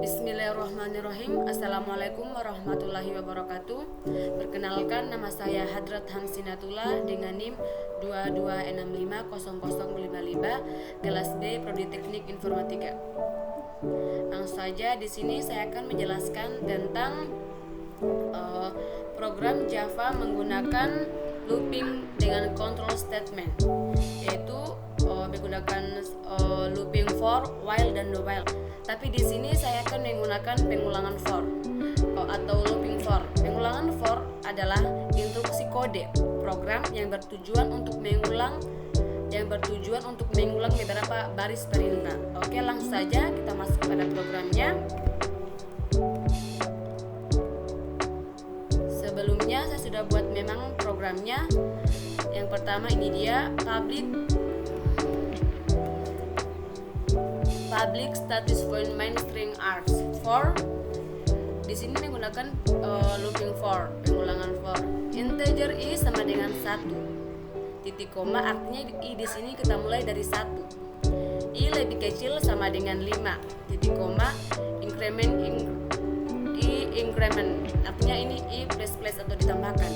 Bismillahirrahmanirrahim. Assalamualaikum warahmatullahi wabarakatuh. Perkenalkan, nama saya Hadrat Hamsinatullah dengan NIM 22650055 kelas B Prodi Teknik Informatika. Langsung saja di sini saya akan menjelaskan tentang program Java menggunakan looping dengan control statement, yaitu menggunakan looping for, while, dan do while. Tapi di sini saya akan menggunakan pengulangan for atau looping for. Pengulangan for adalah instruksi kode program yang bertujuan untuk mengulang beberapa baris perintah. Oke, langsung saja kita masuk pada programnya. Sebelumnya saya sudah buat memang programnya. Yang pertama ini dia public status void main string args for. Di sini menggunakan looping for, pengulangan for. Integer i sama dengan 1. Titik koma artinya i di sini kita mulai dari 1. I lebih kecil sama dengan 5. Titik koma increment artinya ini i plus plus atau ditambahkan.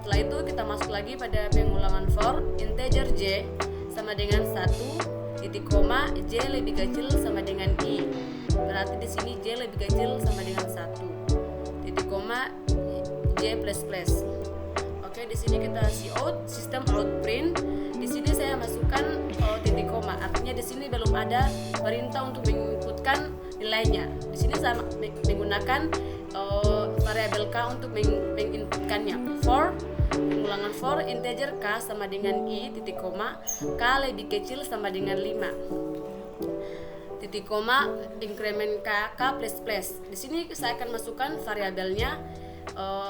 Setelah itu kita masuk lagi pada pengulangan for. Integer j sama dengan 1. Titik koma j lebih kecil sama dengan i, berarti di sini j lebih kecil sama dengan 1. Titik koma j plus plus. Oke, di sini kita cout system out print. Di sini saya masukkan titik koma, artinya di sini belum ada perintah untuk menginputkan nilainya. Di sini saya menggunakan variabel k untuk menginputkannya. For pengulangan for integer k sama dengan i titik koma k lebih kecil sama dengan 5 titik koma increment k plus plus. Di sini saya akan masukkan variabelnya,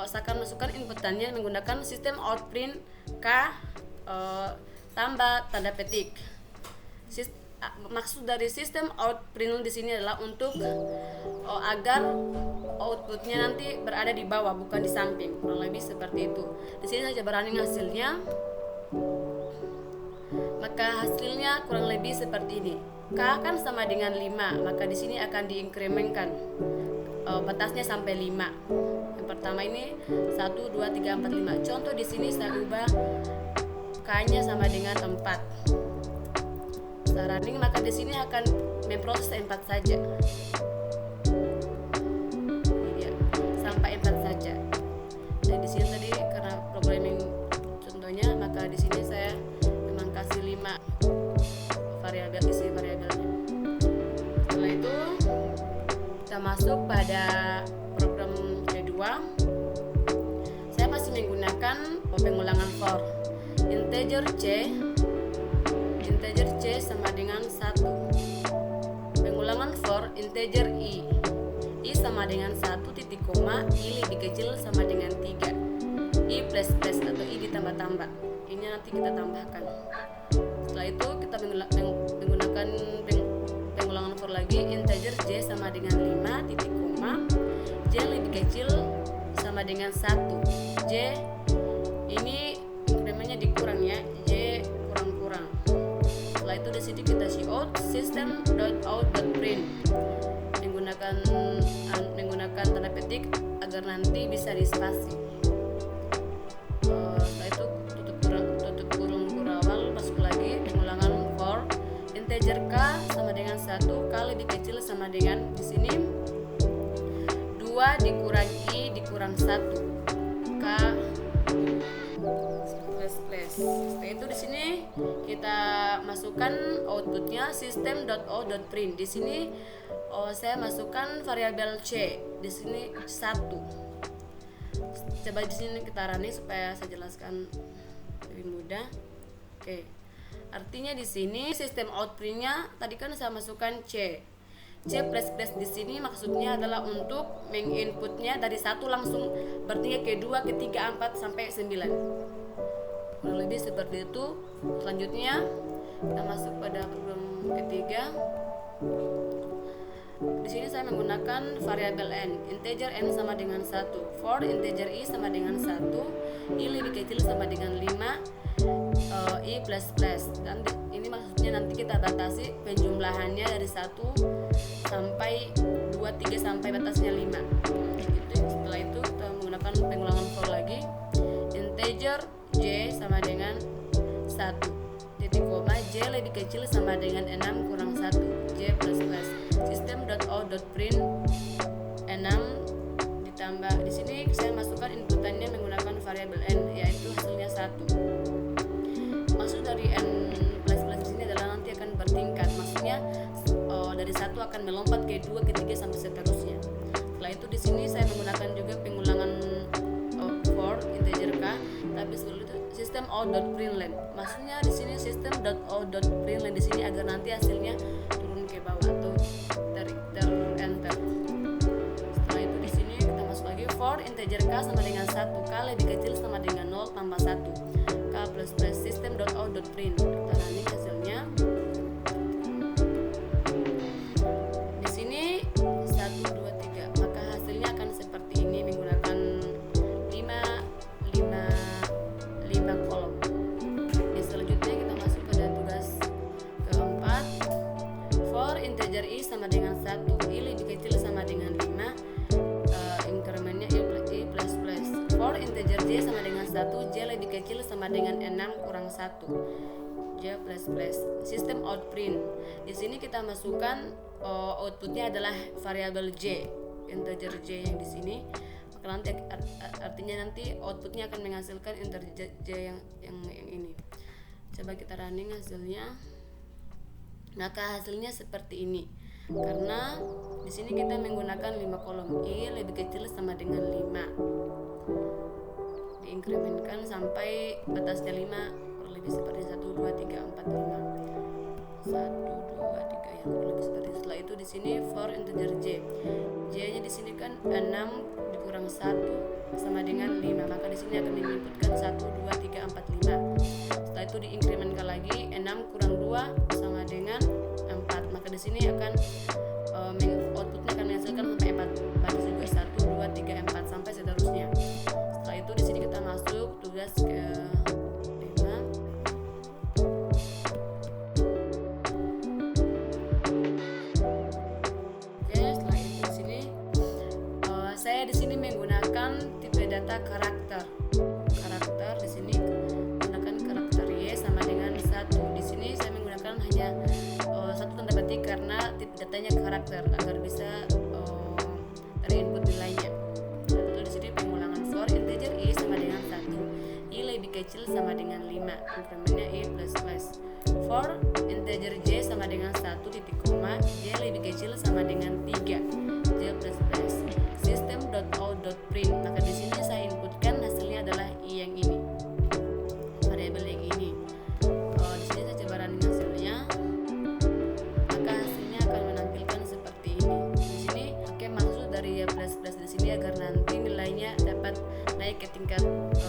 saya akan masukkan inputannya menggunakan sistem out print k tambah tanda petik. Maksud dari sistem out print di sini adalah untuk agar outputnya nanti berada di bawah bukan di samping, kurang lebih seperti itu. Di sini saja running hasilnya, maka hasilnya kurang lebih seperti ini. K kan sama dengan 5, maka di sini akan diinkremenkan batasnya sampai 5. Yang pertama ini 1 2 3 4 5. Contoh di sini saya ubah K-nya sama dengan 4. Running, maka di sini akan memproses 4 saja. Ya, sampai 4 saja. Jadi di sini tadi karena programming contohnya, maka di sini saya memang kasih 5 variabel, isi variabelnya. Setelah itu kita masuk pada program kedua. Saya masih menggunakan pengulangan for. Integer c sama dengan 1. Pengulangan for integer i sama dengan 1 titik koma i lebih kecil sama dengan 3. I plus plus atau i ditambah-tambah. Ini nanti kita tambahkan. Setelah itu kita menggunakan pengulangan for lagi. Integer j sama dengan 5 titik koma j lebih kecil sama dengan 1. J ini incrementnya dikurang ya, j kurang-kurang. Setelah itu di sini kita cout system.out.print menggunakan tanda petik agar nanti bisa dispasi. Setelah itu tutup kurung kurawal, masuk lagi pengulangan for integer k sama dengan 1, k lebih kecil sama dengan di sini 2 dikurang i dikurang 1, k plus plus. Setelah itu di sini kita masukkan outputnya system.out.print. Di sini saya masukkan variabel c. Di sini 1. Coba di sini kita running supaya saya jelaskan lebih mudah. Oke. Artinya di sini sistem outprintnya tadi kan saya masukkan c. C plus plus di sini maksudnya adalah untuk menginputnya dari 1 langsung berarti ke 2, ke 3, 4 sampai 9. Kurang lebih seperti itu. Selanjutnya kita masuk pada program ketiga. Di sini saya menggunakan variabel n. Integer n sama dengan 1. For integer i sama dengan 1. I lebih kecil sama dengan 5. i plus plus, dan ini maksudnya nanti kita batasi penjumlahannya dari 1 sampai 2, 3 sampai batasnya 5 gitu. Setelah itu kita menggunakan pengulangan for lagi. Integer j sama dengan 1, titik koma j lebih kecil sama dengan 6 kurang 1, j plus plus. System.out.print 6 ditambah, di sini saya masukkan inputannya menggunakan variabel n, yaitu hasilnya 1. Maksud dari n plus plus di sini adalah nanti akan bertingkat, maksudnya dari 1 akan melompat ke 2, ke 3 sampai seterusnya. Setelah itu di sini saya menggunakan juga pengulangan for integer k, tapi sebelum itu system.out.println. Maksudnya di sini system.out.println di sini agar nanti hasilnya turun ke bawah atau enter. Setelah itu di sini kita masuk lagi for integer k sama dengan 1, k lebih kecil sama dengan 0 tambah 1, k plus plus system.out.print. Kita running hasilnya. Di sini 1, 2, 3, maka hasilnya akan seperti ini menggunakan 5 kolom. Selanjutnya kita masuk pada tugas keempat. For integer i sama dengan 1, i lebih kecil sama dengan 5, incrementnya i plus plus. For integer j sama dengan 1, j lebih kecil sama dengan 6 kurang 1, j plus plus. System out print. Di sini kita masukkan outputnya adalah variabel j, integer j yang di sini. Maka nanti artinya nanti outputnya akan menghasilkan integer j yang ini. Coba kita running hasilnya. Maka hasilnya seperti ini. Karena di sini kita menggunakan 5 kolom, i lebih kecil sama dengan 5. Diinkrementkan sampai batasnya 5, kurang lebih seperti 1, 2, 3, 4, 5. 1, 2, 3 yang kurang lebih seperti itu. Setelah itu di sini for integer j. J-nya di sini kan 6 dikurang 1 sama dengan 5. Maka di sini akan menginputkan 1, 2, 3, 4, 5. Setelah itu diinkrementkan lagi 6 kurang 2 sama dengan 4. Maka di sini akan outputnya akan menghasilkan sampai 4. Batas juga 1, 2, 3, 4 sampai seterusnya. Setelah itu di sini kita masuk tugas ke 5. Oke, setelah itu di sini saya di sini menggunakan tipe data karakter. Karakter di sini menggunakan karakter y sama dengan 1. Di sini saya menggunakan hanya satu tanda petik karena tipe datanya karakter agar bisa dari input nilainya. Lalu di sini pengulangan for integer i sama dengan 1, i lebih kecil sama dengan 5, incrementnya i plus plus. For integer j sama dengan 1 titik koma j lebih kecil sama dengan 3, j plus plus. System.out.print. Maka di sini saya inputkan hasilnya adalah i yang ini, variabel yang ini. Di sini saya coba running hasilnya. Maka hasilnya akan menampilkan seperti ini. Di sini pakai maksud dari y plus plus di sini agar nanti nilainya dapat naik ke tingkat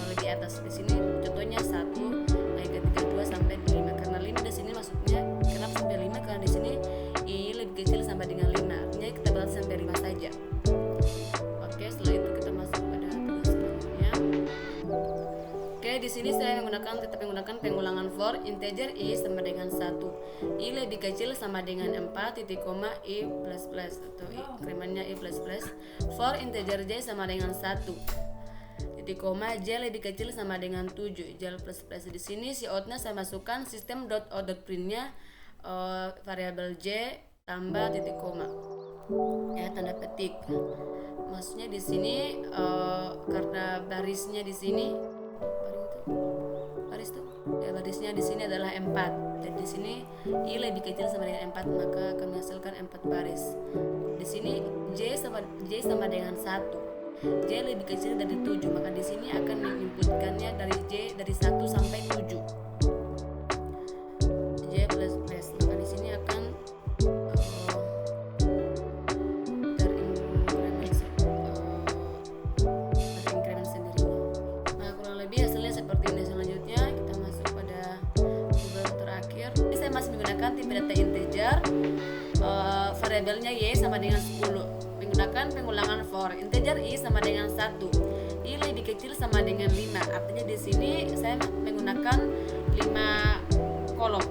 lebih atas. Di sini contohnya 1 naik ke tingkat 2 sampai 5. Karena 5 di sini maksudnya kenapa sampai 5? Karena di sini i lebih kecil sama dengan 5. Artinya kita batasi sampai 5 saja. Oke, setelah itu kita masuk pada tugas selanjutnya. Oke, di sini saya tetap menggunakan pengulangan for integer i sama dengan 1, i lebih kecil sama dengan 4 titik koma i plus plus atau incrementnya i plus plus. For integer j sama dengan 1 titik koma j lebih kecil sama dengan 7, j plus plus. Di sini si outnya saya masukkan system.out.print-nya variabel j tambah titik koma, ya tanda petik. Maksudnya di sini karena barisnya di sini barisnya di sini adalah 4. Jadi di sini i lebih kecil sama dengan 4, maka akan menghasilkan 4 baris. Di sini j sama dengan 1. J lebih kecil dari 7, maka di sini akan menginputkannya dari j dari 1 sampai 7. J plus plus. Maka di sini akan terincrement sendirinya. Nah, kurang lebih hasilnya seperti ini. Selanjutnya kita masuk pada tugas terakhir. Ini saya masih menggunakan tipe data integer. Variabelnya y sama dengan 10. Menggunakan pengulangan for integer i sama dengan 1, I lebih kecil sama dengan 5. Artinya di sini saya menggunakan 5 kolom.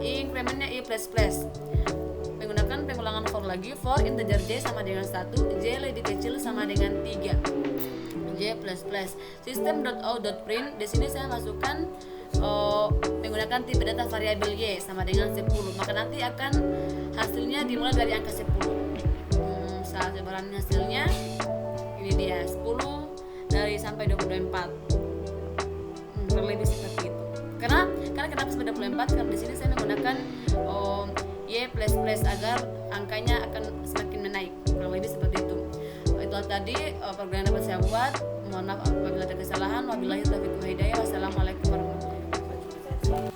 I incrementnya I plus plus. Menggunakan pengulangan for lagi, for integer j sama dengan 1, j lebih kecil sama dengan 3. J plus plus. System.out.print, di sini saya masukkan menggunakan tipe data variabel y sama dengan 10. Maka nanti akan hasilnya dimulai dari angka 10. Saat sebaran hasilnya ini dia 10 dari sampai 24. Kurang lebih seperti itu. Karena kenapa sampai 24? Karena di sini saya menggunakan y plus plus agar angkanya akan semakin menaik. Kurang lebih seperti itu. Itu tadi program yang dapat saya buat. Mohon maaf apabila ada kesalahan. Wabillahi taufiq wal hidayah. Wassalamualaikum warahmatullahi wabarakatuh.